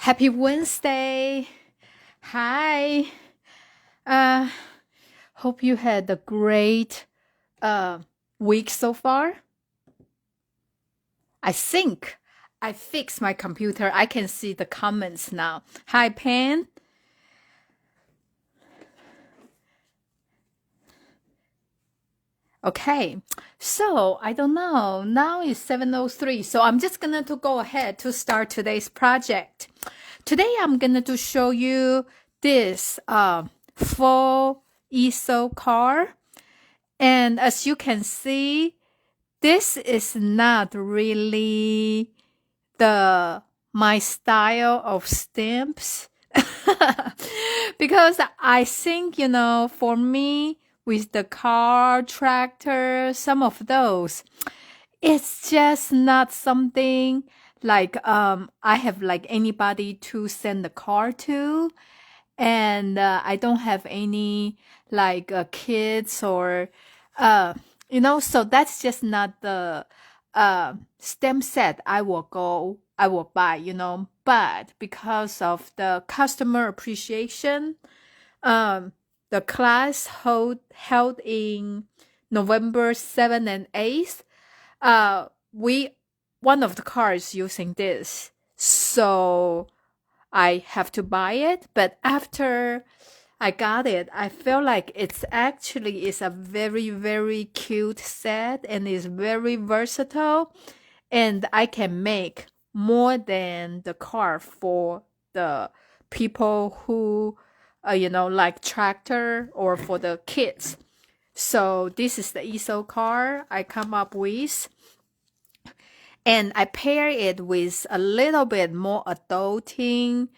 Happy Wednesday. Hi. Uh hope you had a great week so far. I think I fixed my computer. I can see the comments now. Hi Pan. Okay. So, I don't know. Now it's 7:03. So, I'm just going to go ahead to start today's project. Today I'm going to show you this full easel card. And as you can see, this is not really my style of stamps. Because I think, for me, with the car, tractor, some of those, it's just not something like I have like anybody to send the car to, and I don't have any like kids or so that's just not the stem set I will buy, but because of the customer appreciation, the class held in November 7th and 8th, we one of the cars using this, so I have to buy it. But after I got it, I feel like it's actually is a very, very cute set and is very versatile, and I can make more than the car for the people who like tractor, or for the kids. So this is the easel card I come up with, and I pair it with a little bit more adulting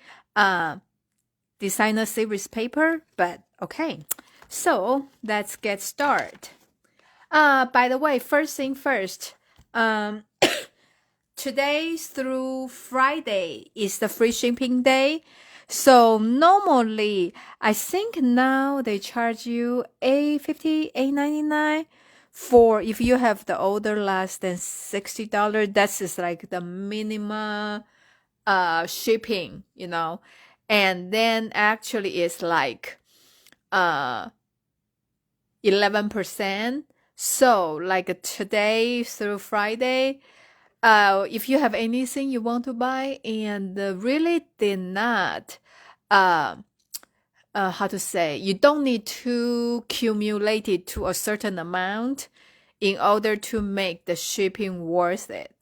designer series paper. But okay, so let's get started. By the way, first thing first, today through Friday is the free shipping day. So normally, I think now they charge you $8.50, $8.99 for if you have the order less than $60. That's just like the minimum shipping, and then actually it's like 11%. So like today through Friday, if you have anything you want to buy and really did not, how to say, you don't need to accumulate it to a certain amount in order to make the shipping worth it.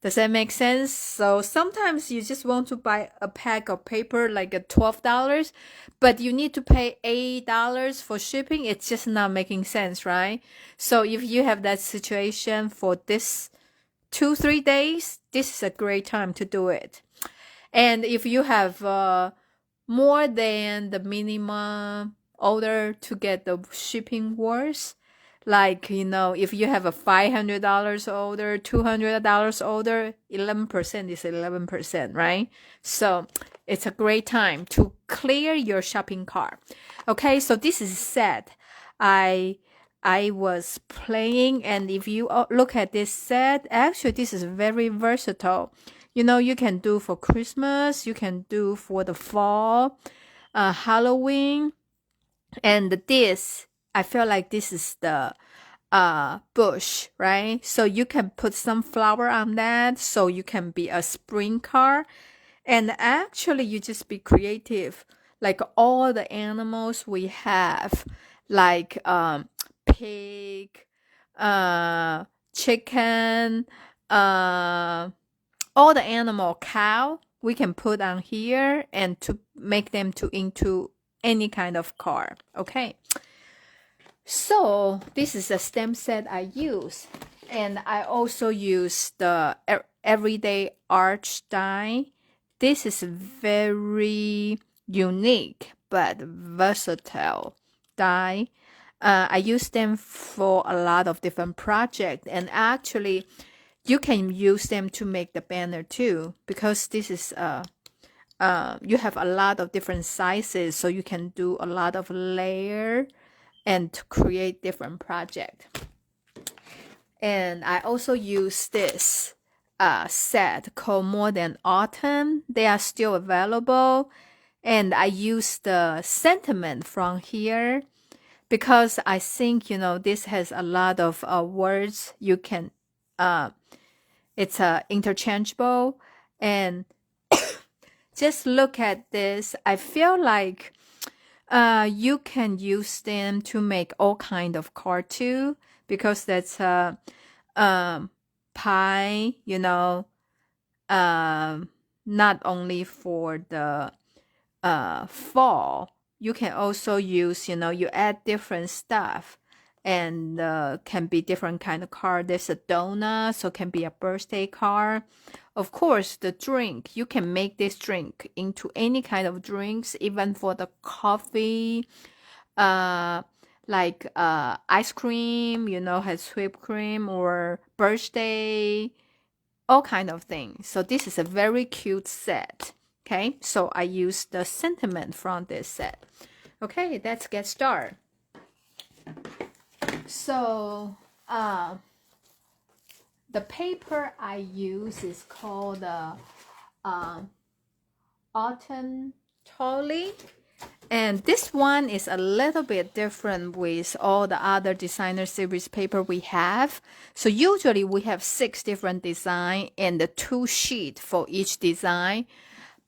Does that make sense? So sometimes you just want to buy a pack of paper like a $12, but you need to pay $8 for shipping. It's just not making sense, right? So if you have that situation for this 2-3 days, this is a great time to do it. And if you have more than the minimum order to get the shipping worth, like if you have a $500 order, $200 order, 11% is 11%, right? So it's a great time to clear your shopping cart. Okay, so this is set I was playing, and if you look at this set, actually this is very versatile. You can do for Christmas, you can do for the fall, Halloween, and this, I feel like this is the bush, right? So you can put some flower on that, so you can be a spring card. And actually you just be creative, like all the animals we have, like pig, chicken, all the animal, cow, we can put on here and to make them into any kind of car. Okay, so this is a stamp set I use, and I also use the everyday arch die. This is very unique but versatile die. I use them for a lot of different projects, and actually you can use them to make the banner too, because this is you have a lot of different sizes, so you can do a lot of layer and to create different project. And I also use this set called More Than Autumn. They are still available. And I use the sentiment from here because I think, this has a lot of words you can, it's interchangeable. And just look at this. I feel like you can use them to make all kind of card too, because that's pie, not only for the fall. You can also use, you add different stuff and can be different kind of card. There's a donut, so can be a birthday card. Of course, the drink, you can make this drink into any kind of drinks, even for the coffee, like ice cream, has whipped cream, or birthday, all kind of things. So this is a very cute set. Okay, so I use the sentiment from this set. Okay, let's get started. So the paper I use is called Autumn Easel, and this one is a little bit different with all the other designer series paper we have. So usually we have 6 different designs and the 2 sheets for each design.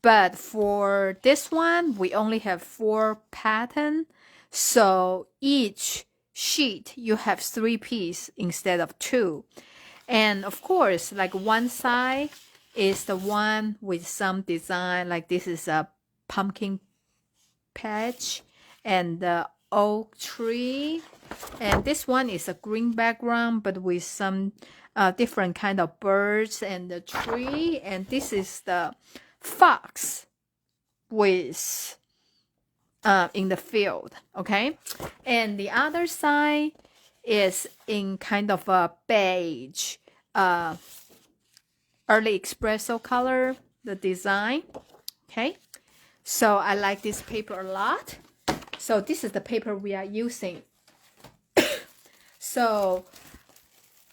But for this one, we only have 4 patterns. So each sheet, you have 3 pieces instead of 2. And of course, like one side is the one with some design, like this is a pumpkin patch and the oak tree. And this one is a green background, but with some different kind of birds and the tree. And this is the fox with in the field. Okay, and the other side is in kind of a beige early espresso color, the design. Okay, so I like this paper a lot. So this is the paper we are using. So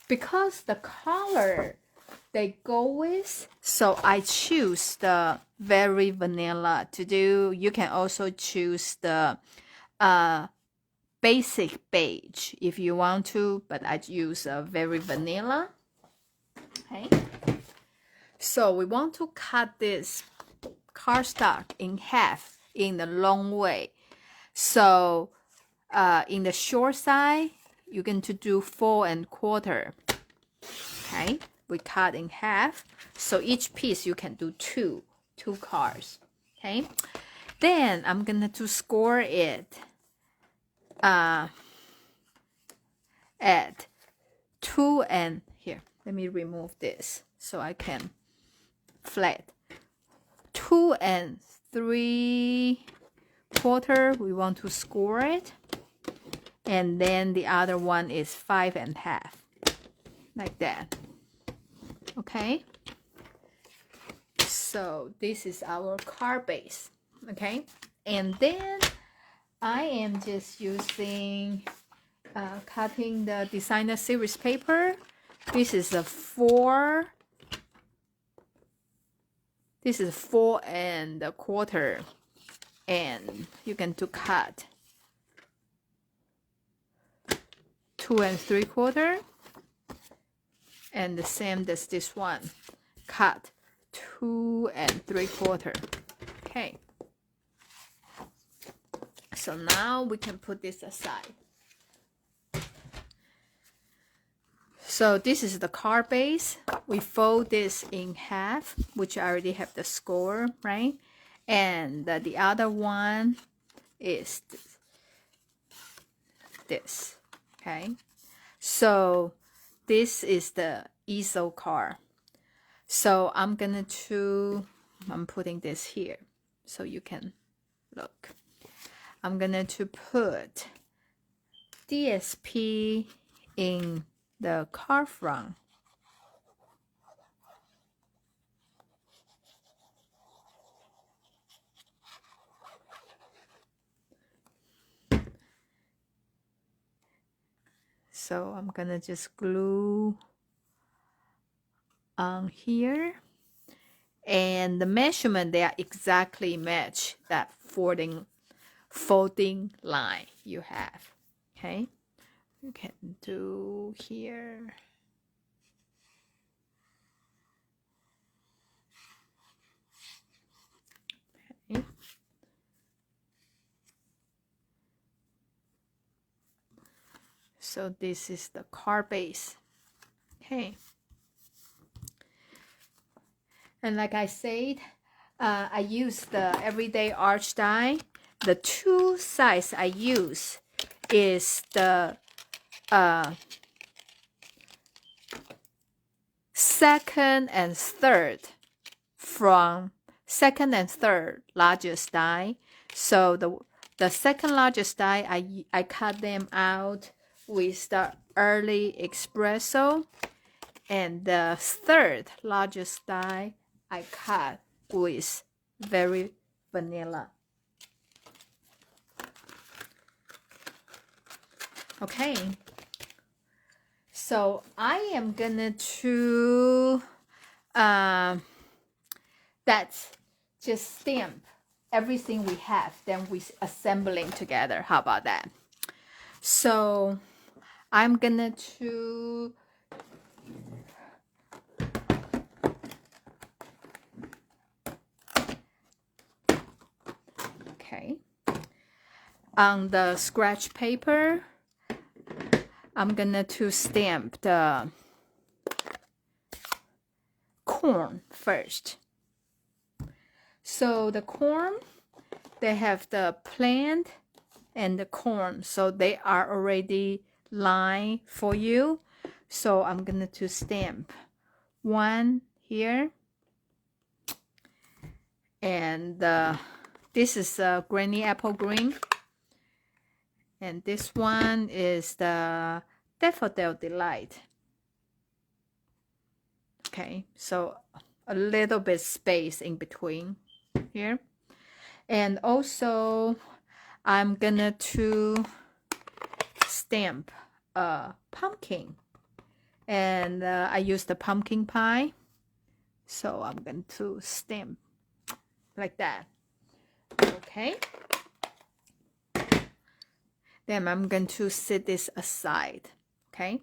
because the color they go with, so I choose the very vanilla to do. You can also choose the basic beige if you want to, but I use a very vanilla. Okay, so we want to cut this cardstock in half in the long way. So in the short side, you're going to do 4 1/4. Okay, we cut in half. So each piece you can do two cards. Okay, then I'm gonna to score it at 2 and here. Let me remove this so I can flat. 2 3/4. We want to score it, and then the other one is 5 1/2, like that. Okay, so this is our card base. Okay, and then I am just using cutting the designer series paper. This is a 4. This is 4 1/4, and you can do cut 2 3/4, and the same as this one, cut 2 3/4. Okay, so now we can put this aside. So this is the card base. We fold this in half, which I already have the score, right? And the other one is this. Okay, so this is the easel card. So I'm putting this here so you can look. I'm gonna to put DSP in the card front. So I'm gonna just glue on here. And the measurement, they are exactly match that folding line you have. Okay, you can do here. Okay. So this is the card base. Okay. And like I said, I use the everyday arch die. The two size I use is the second and third largest die. So the second largest die, I cut them out with the early espresso, and the third largest die I cut with very vanilla. Okay, so I am gonna to that's just stamp everything we have, then we assembling together. How about that? So I'm gonna to okay, on the scratch paper, I'm gonna to stamp the corn first. So the corn, they have the plant and the corn, so they are already lined for you. So I'm gonna to stamp one here, and this is granny apple green, and this one is the daffodil delight. Okay, so a little bit space in between here. And also I'm gonna to stamp a pumpkin, and I use the pumpkin pie, so I'm going to stamp like that. Okay, then I'm going to set this aside. Okay,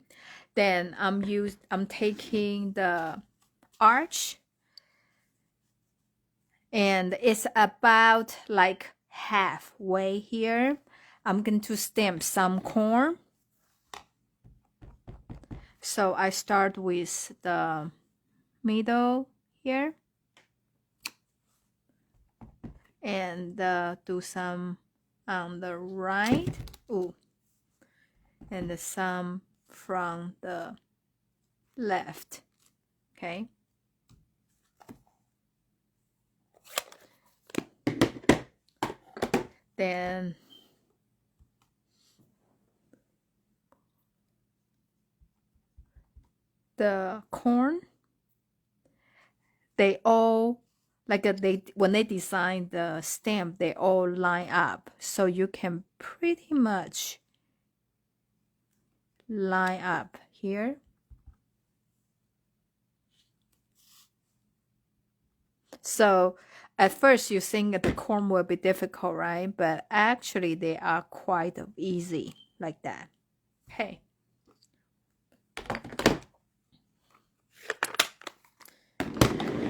then I'm taking the arch, and it's about like halfway here. I'm going to stamp some corn. So I start with the middle here, and do some on the right. Ooh, and some from the left. Okay. Then the corn, they all like when they design the stamp, they all line up, so you can pretty much line up here. So at first you think that the corn will be difficult, right? But actually they are quite easy like that. Okay.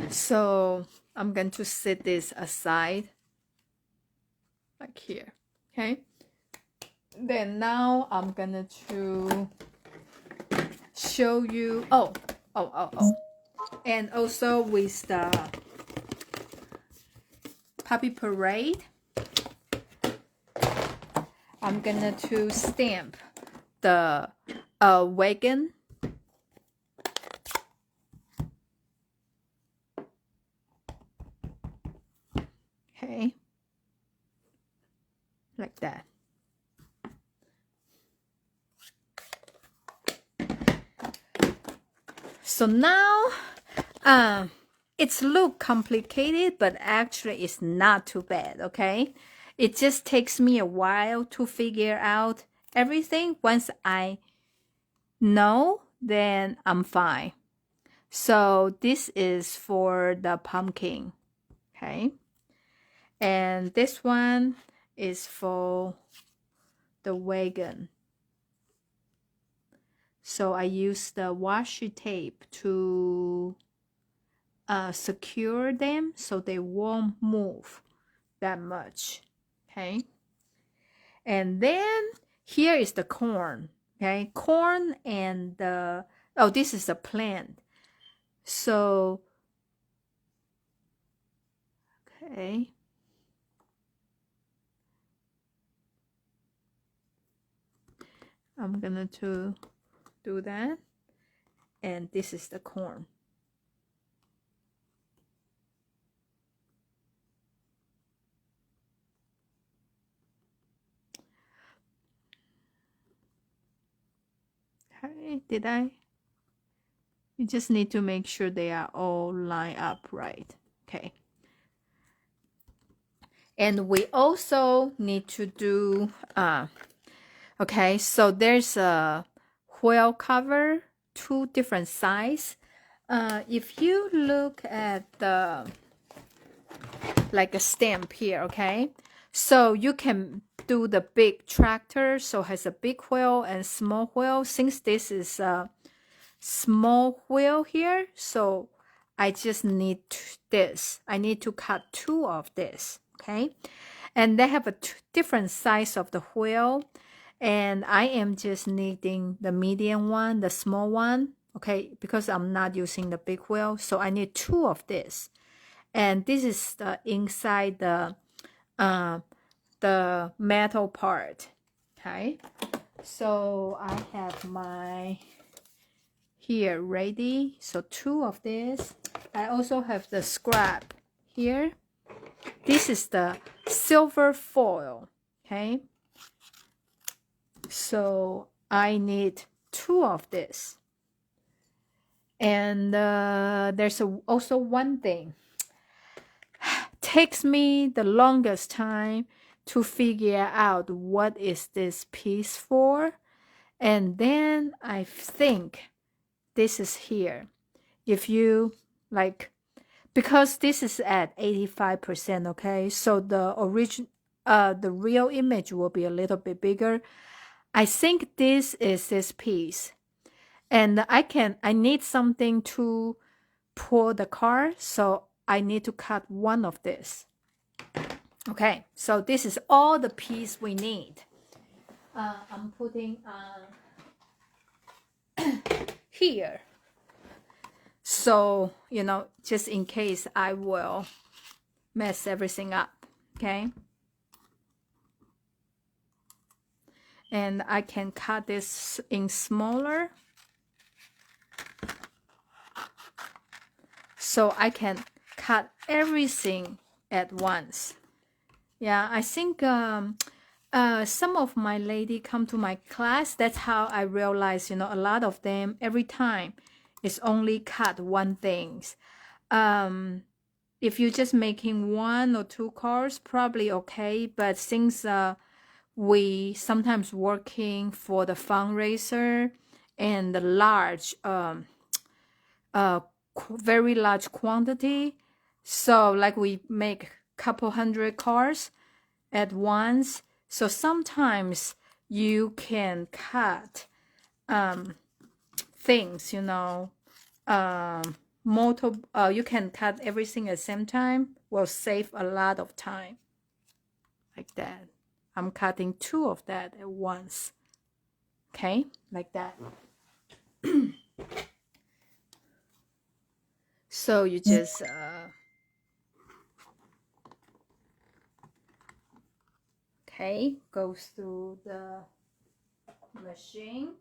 So I'm going to set this aside like here. Okay. Then now I'm gonna to show you and also with the Puppy Parade, I'm gonna to stamp the wagon. Okay, like that. So now it's look complicated, but actually it's not too bad. Okay, it just takes me a while to figure out everything. Once I know, then I'm fine. So this is for the pumpkin, okay? And this one is for the wagon. So I use the washi tape to secure them so they won't move that much, okay? And then here is the corn, okay? Corn and the, oh, this is a plant. So, okay. I'm gonna to do that. And this is the corn. Okay, did I? You just need to make sure they are all lined up right. Okay. And we also need to do, okay, so there's a wheel cover, 2 different size. If you look at the, like a stamp here, okay? So you can do the big tractor, so has a big wheel and small wheel. Since this is a small wheel here, so I just need this. I need to cut 2 of this, okay? And they have a different size of the wheel, and I am just needing the medium one, the small one, okay? Because I'm not using the big wheel, so I need 2 of this. And this is the inside the metal part, okay? So I have my here ready, so 2 of this. I also have the scrap here. This is the silver foil, okay? So I need 2 of this. And there's also one thing. Takes me the longest time to figure out what is this piece for. And then I think this is here. If you like, because this is at 85%, okay? So the the real image will be a little bit bigger. I think this is this piece. And I need something to pull the card, so I need to cut 1 of this. Okay, so this is all the piece we need. I'm putting here. So, you know, just in case I will mess everything up, okay? And I can cut this in smaller. So I can cut everything at once. Yeah, I think some of my lady come to my class. That's how I realize, you know, a lot of them every time is only cut 1 things. If you're just making 1 or 2 cards, probably okay. But since we sometimes working for the fundraiser and the large, very large quantity, so like we make couple 100 cards at once. So sometimes you can cut things, you know, you can cut everything at the same time, will save a lot of time. Like that. I'm cutting 2 of that at once. Okay, like that. So you just okay, goes through the machine.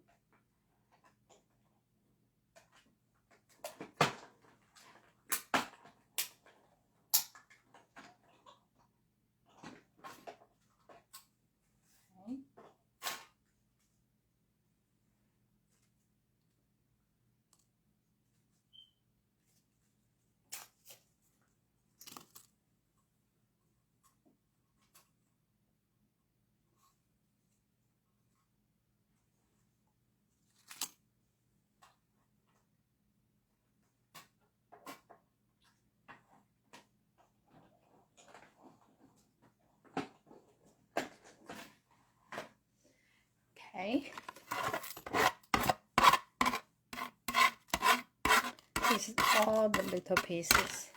Okay. This is all the little pieces.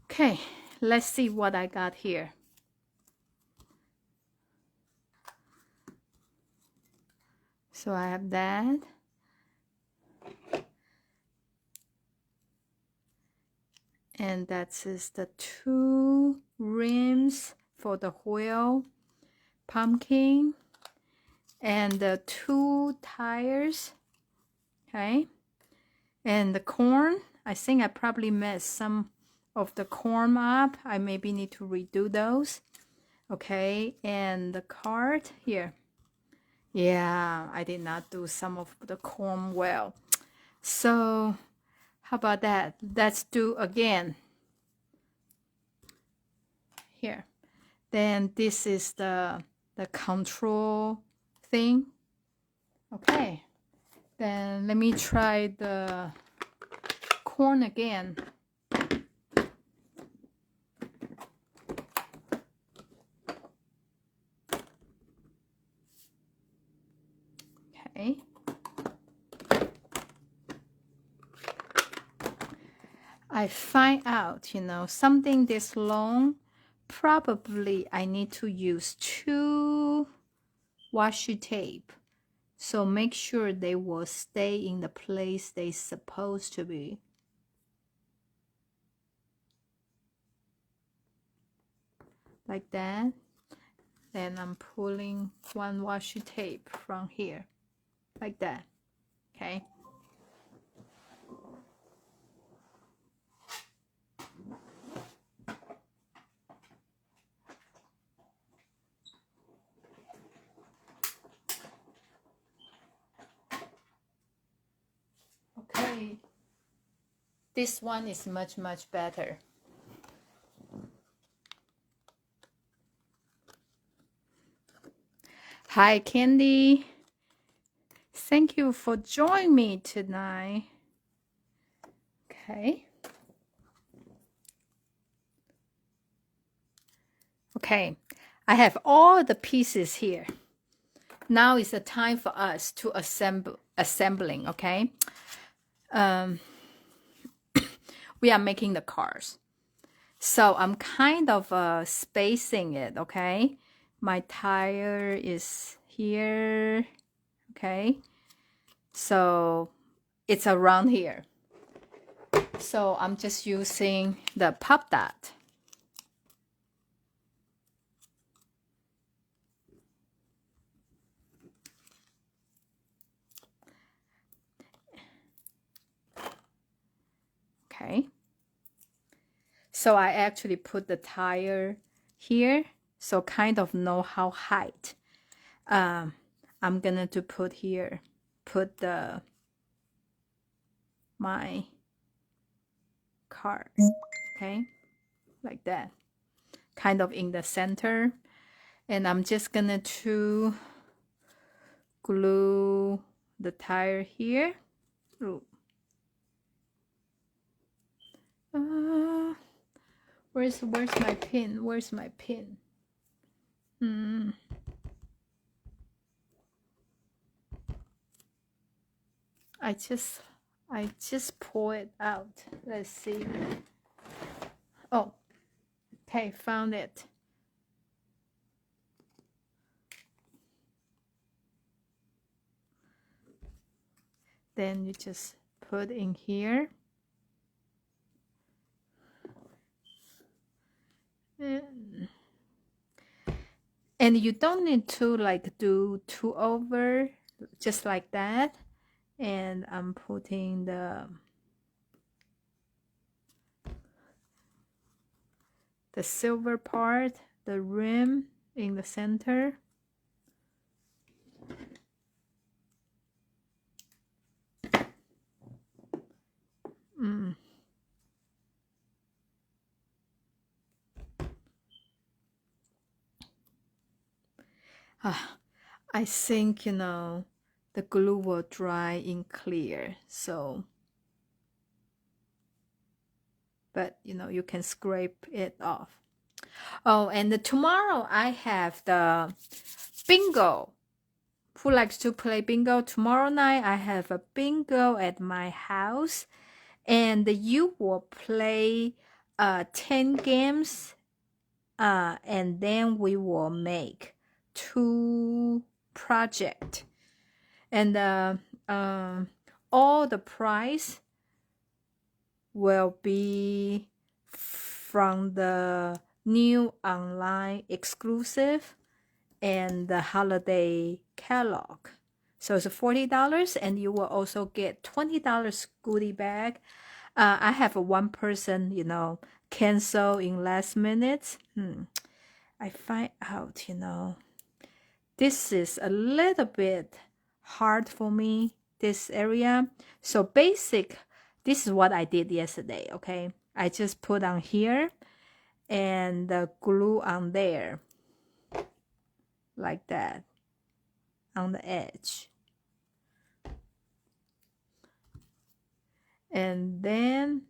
Okay, let's see what I got here. So I have that. And that is the 2 rims for the wheel, pumpkin, and the 2 tires. Okay. And the corn, I think I probably messed some of the corn up. I maybe need to redo those. Okay, and the card here. Yeah, I did not do some of the corn well. So how about that? Let's do again. Here. Then this is the control thing. Okay. Then let me try the corn again. Okay. I find out, you know, something this long, probably I need to use 2 washi tape. So make sure they will stay in the place they're supposed to be. Like that. Then I'm pulling 1 washi tape from here. Like that. Okay. Okay. This one is much better. Hi, Candy. Thank you for joining me tonight. Okay. Okay. I have all the pieces here. Now is the time for us to assembling, okay? We are making the cars. So I'm kind of spacing it, okay? My tire is here, okay? So it's around here. So I'm just using the pop dot. Okay. So I actually put the tire here, so kind of know how height. I'm gonna to put here, put my card, okay, like that, kind of in the center. And I'm just gonna to glue the tire here. Ooh. Where's my pin? Where's my pin? I just pull it out. Let's see. Oh, okay, found it. Then you just put in here. And you don't need to like do 2 over, just like that. And I'm putting the silver part, the rim in the center. I think, you know, the glue will dry in clear. So, but you know, you can scrape it off. Oh, and tomorrow I have the bingo. Who likes to play bingo? Tomorrow night I have a bingo at my house, and you will play 10 games, and then we will make 2 projects. And all the prize will be from the new online exclusive and the holiday catalog. So it's $40, and you will also get $20 goodie bag. I have one person, you know, cancel in last minute. I find out, you know, this is a little bit hard for me, this area. So this is what I did yesterday, okay? I just put on here and glue on there like that on the edge. And then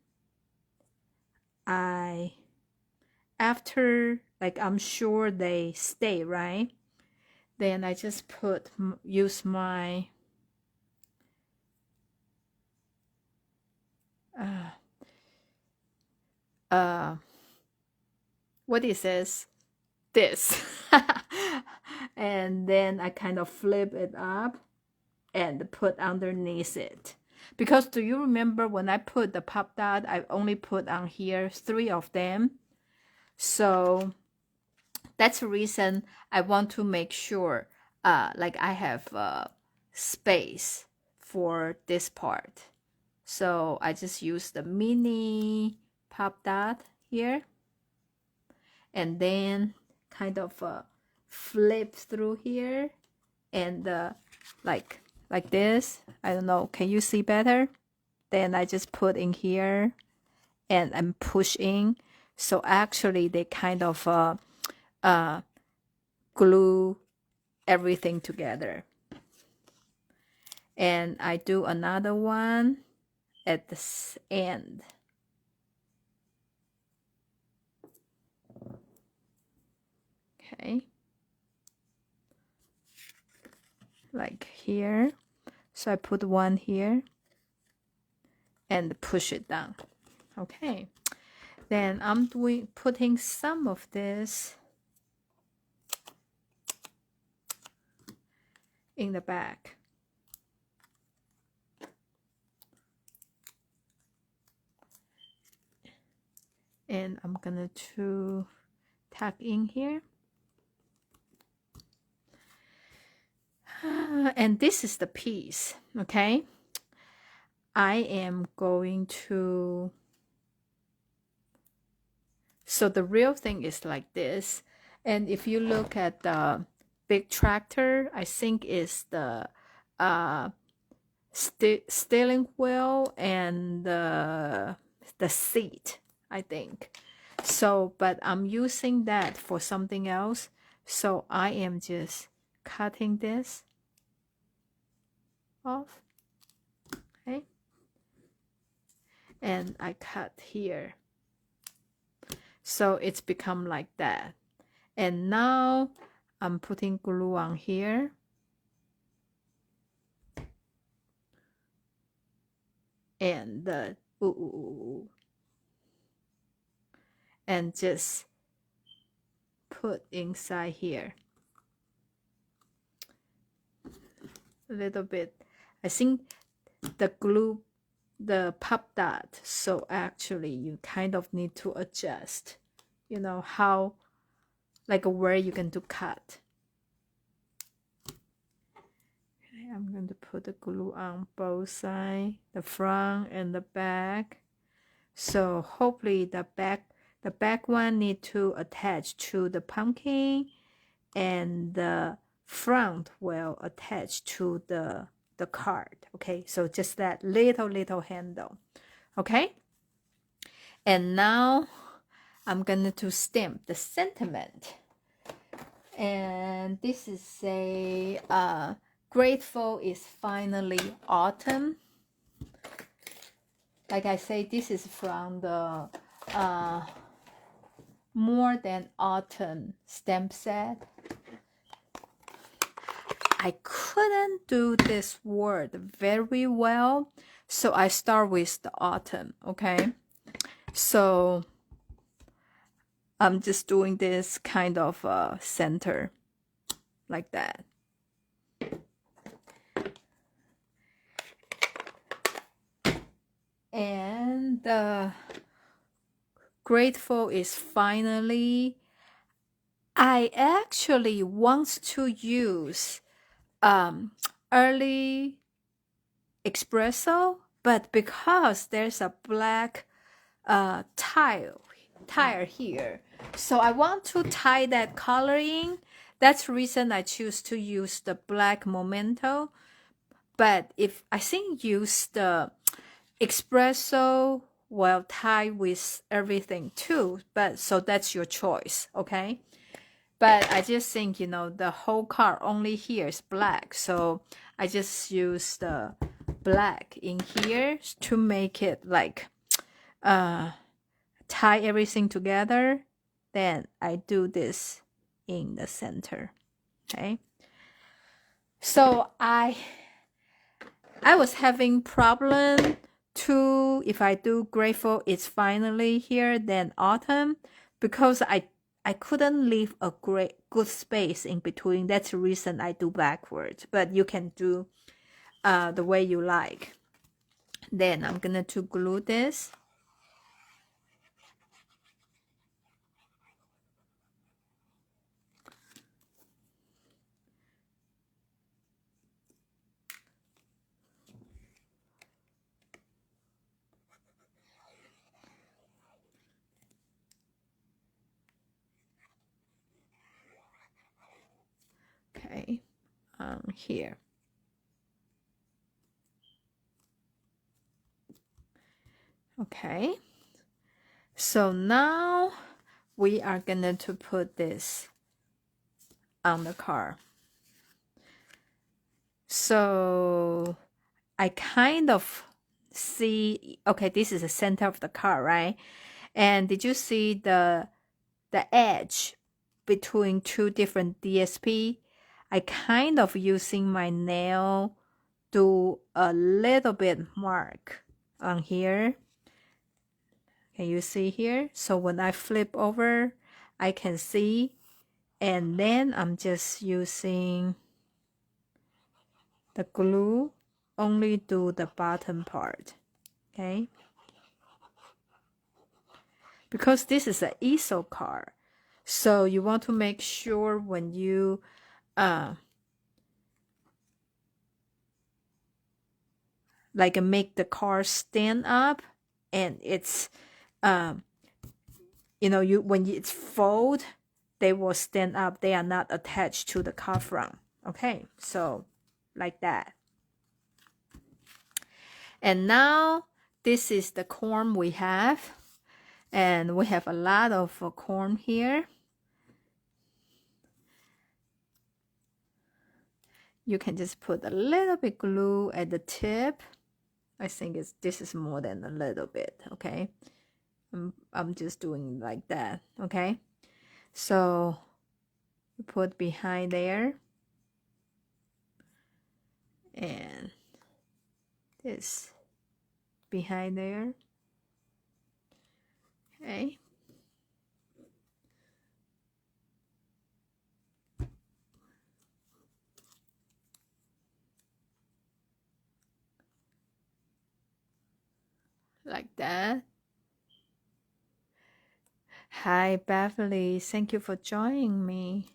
after, like, I'm sure they stay, right? Then I just use my what it says, this. And then I kind of flip it up and put underneath it. Because do you remember when I put the pop dot, I only put on here 3 of them. So that's the reason I want to make sure like I have space for this part. So I just use the mini pop dot here, and then kind of flip through here, and like this. I don't know, can you see better? Then I just put in here and I'm pushing. So actually they kind of glue everything together. And I do another one at this end. Okay. Like here. So I put one here and push it down. Okay. Then I'm putting some of this in the back. And I'm gonna to tuck in here. And this is the piece, okay? I am going to, so the real thing is like this. And if you look at the big tractor, I think it's the steering wheel and the seat, I think. So, but I'm using that for something else. So I am just cutting this off. Okay. And I cut here. So it's become like that. And now I'm putting glue on here. And and just put inside here a little bit. I think the glue, the pop dot, so actually you kind of need to adjust, you know, how, like where you can do cut. Okay, I'm going to put the glue on both sides, the front and the back. So hopefully the back one need to attach to the pumpkin, and the front will attach to the card. Okay, so just that little handle. Okay, and now I'm gonna to stamp the sentiment, and this is a Grateful is finally autumn. Like I say, this is from the More Than Autumn stamp set. I couldn't do this word very well, so I start with the autumn, okay? So I'm just doing this kind of center like that. And grateful is finally, I actually want to use early espresso, but because there's a black tile here, so I want to tie that coloring. That's the reason I choose to use the black memento. But if I think use the espresso will tie with everything too, but so that's your choice, okay? But I just think, you know, the whole card only here is black, so I just use the black in here to make it like tie everything together. Then I do this in the center, okay? So I was having problem to, if I do grateful it's finally here, then autumn, because I couldn't leave a good space in between. That's the reason I do backwards, but you can do the way you like. Then I'm gonna to glue this. Okay, here. Okay, so now we are gonna to put this on the card. So I kind of see, okay, this is the center of the card, right? And did you see the edge between two different DSP? I kind of using my nail do a little bit mark on here. Can you see here? So when I flip over, I can see, and then I'm just using the glue, only do the bottom part, okay? Because this is an easel card, so you want to make sure when you like make the card stand up, and it's you know, when it's fold, they will stand up. They are not attached to the card front. Okay, so like that. And now this is the corn we have, and we have a lot of corn here. You can just put a little bit glue at the tip. I think this is more than a little bit, okay? I'm just doing like that, okay? So you put behind there, and this behind there, okay? Like that. Hi, Beverly. Thank you for joining me.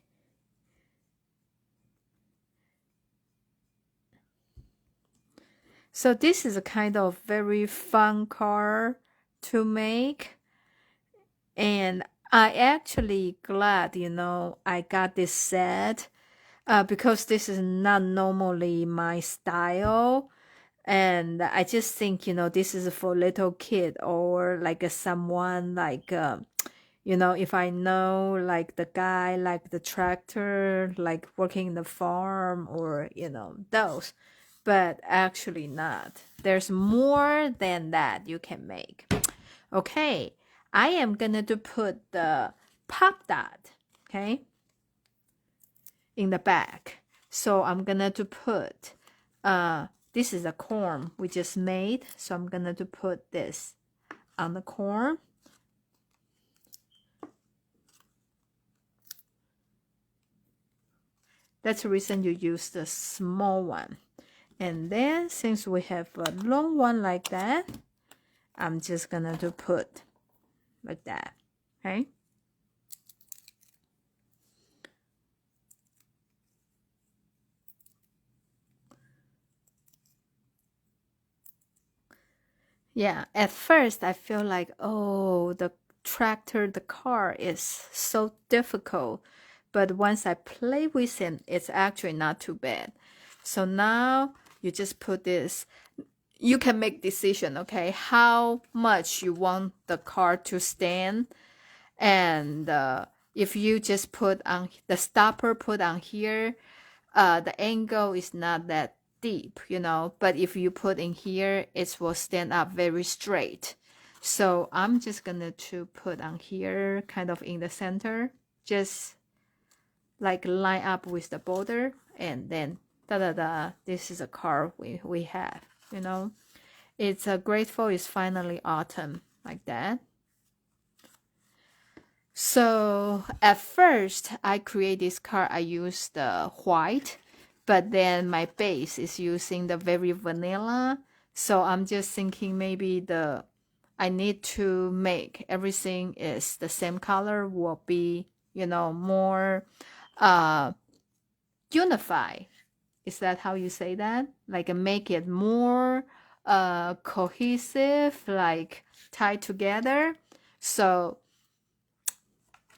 So this is a kind of very fun card to make. And I actually glad, you know, I got this set because this is not normally my style. And I just think, you know, this is for little kid or like someone like, You know, if I know like the guy, like the tractor, like working in the farm or, you know, those. But actually not. There's more than that you can make. Okay, I am gonna to put the pop dot, okay, in the back. So I'm gonna to put, this is a corn we just made. So I'm gonna to put this on the corn. That's the reason you use the small one. And then since we have a long one like that, I'm just gonna to put like that, okay? Yeah, at first I feel like, oh, the tractor, the car is so difficult. But once I play with it, it's actually not too bad. So now you just put this. You can make decision, okay, how much you want the car to stand. And if you just put on the stopper, put on here, the angle is not that deep, you know, but if you put in here, it will stand up very straight. So I'm just gonna to put on here, kind of in the center, just like line up with the border, and then da-da-da, this is a car we have, you know. It's grateful it's finally autumn, like that. So at first I create this card, I use the white, but then my base is using the very vanilla. So I'm just thinking maybe I need to make everything is the same color will be, you know, more unified. Is that how you say that? Like make it more cohesive, like tied together. So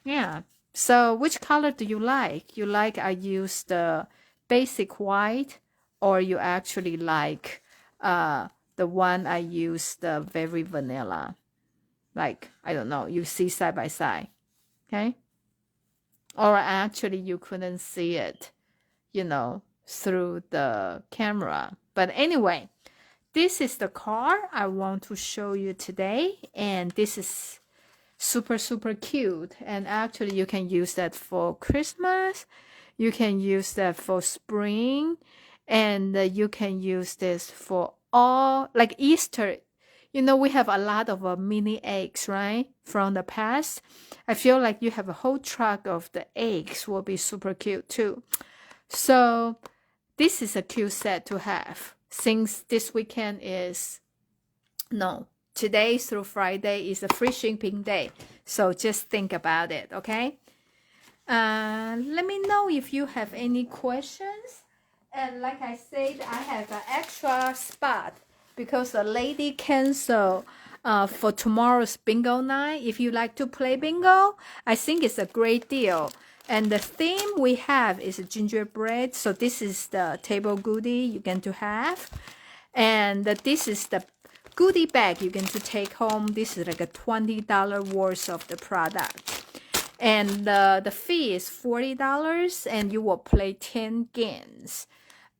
yeah. So which color do you like? You like I use the basic white, or you actually like the one I use the very vanilla? Like, I don't know, you see side by side. Okay? Or actually you couldn't see it, you know, through the camera. But anyway, this is the car I want to show you today, and this is super cute. And actually you can use that for Christmas, you can use that for spring, and you can use this for all, like Easter. You know, we have a lot of mini eggs, right, from the past. I feel like you have a whole truck of the eggs will be super cute too. So this is a cute set to have, since this weekend is, no, today through Friday is a free shipping day. So just think about it, okay? Let me know if you have any questions. And like I said, I have an extra spot because the lady canceled for tomorrow's bingo night. If you like to play bingo, I think it's a great deal. And the theme we have is gingerbread. So this is the table goodie you're going to have. And this is the goodie bag you're going to take home. This is like a $20 worth of the product. And the fee is $40, and you will play 10 games.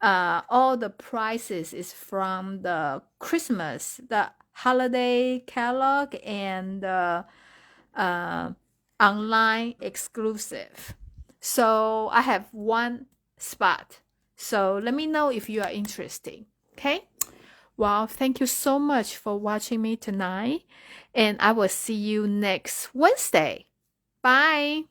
All the prices is from the Christmas, the holiday catalog, and the online exclusive. So I have one spot. So let me know if you are interested. Okay? Well, thank you so much for watching me tonight, and I will see you next Wednesday. Bye.